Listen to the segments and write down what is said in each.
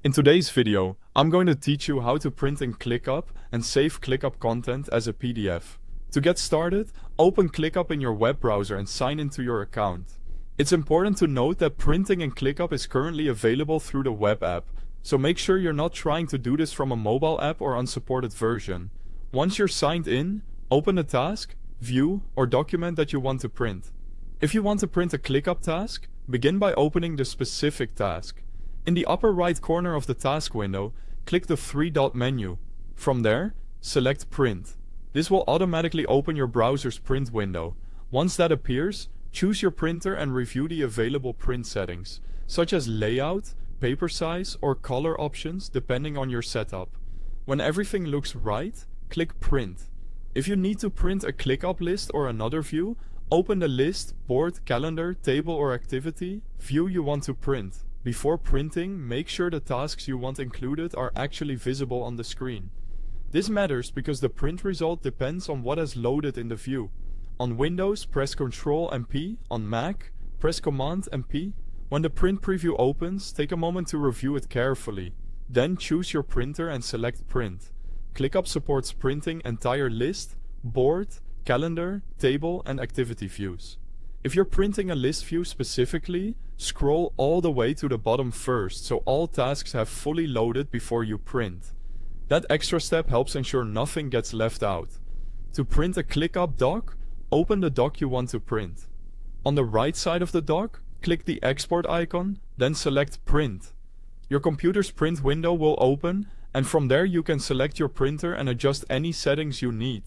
In today's video, I'm going to teach you how to print in ClickUp and save ClickUp content as a PDF. To get started, open ClickUp in your web browser and sign into your account. It's important to note that printing in ClickUp is currently available through the web app, so make sure you're not trying to do this from a mobile app or unsupported version. Once you're signed in, open the task, view, or document that you want to print. If you want to print a ClickUp task, begin by opening the specific task. In the upper right corner of the task window, click the three-dot menu. From there, select Print. This will automatically open your browser's print window. Once that appears, choose your printer and review the available print settings, such as layout, paper size, or color options depending on your setup. When everything looks right, click Print. If you need to print a ClickUp list or another view, open the list, board, calendar, table, or activity view you want to print. Before printing, make sure the tasks you want included are actually visible on the screen. This matters because the print result depends on what is loaded in the view. On Windows, press Ctrl and P. On Mac, press Command and P. When the print preview opens, take a moment to review it carefully. Then choose your printer and select Print. ClickUp supports printing entire list, board, calendar, table, and activity views. If you're printing a list view specifically, scroll all the way to the bottom first so all tasks have fully loaded before you print. That extra step helps ensure nothing gets left out. To print a ClickUp doc, open the doc you want to print. On the right side of the doc, click the export icon, then select Print. Your computer's print window will open, and from there you can select your printer and adjust any settings you need.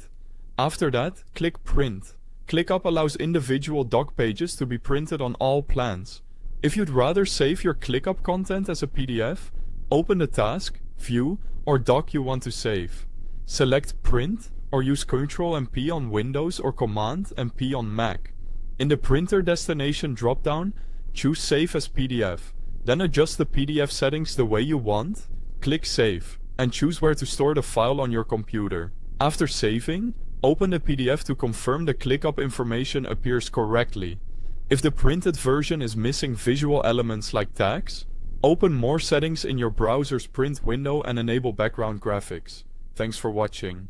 After that, click Print. ClickUp allows individual doc pages to be printed on all plans. If you'd rather save your ClickUp content as a PDF, open the task, view, or doc you want to save. Select Print, or use Ctrl and P on Windows or Command and P on Mac. In the printer destination drop-down, choose Save as PDF. Then adjust the PDF settings the way you want, click Save, and choose where to store the file on your computer. After saving, open the PDF to confirm the ClickUp information appears correctly. If the printed version is missing visual elements like tags, open more settings in your browser's print window and enable background graphics. Thanks for watching.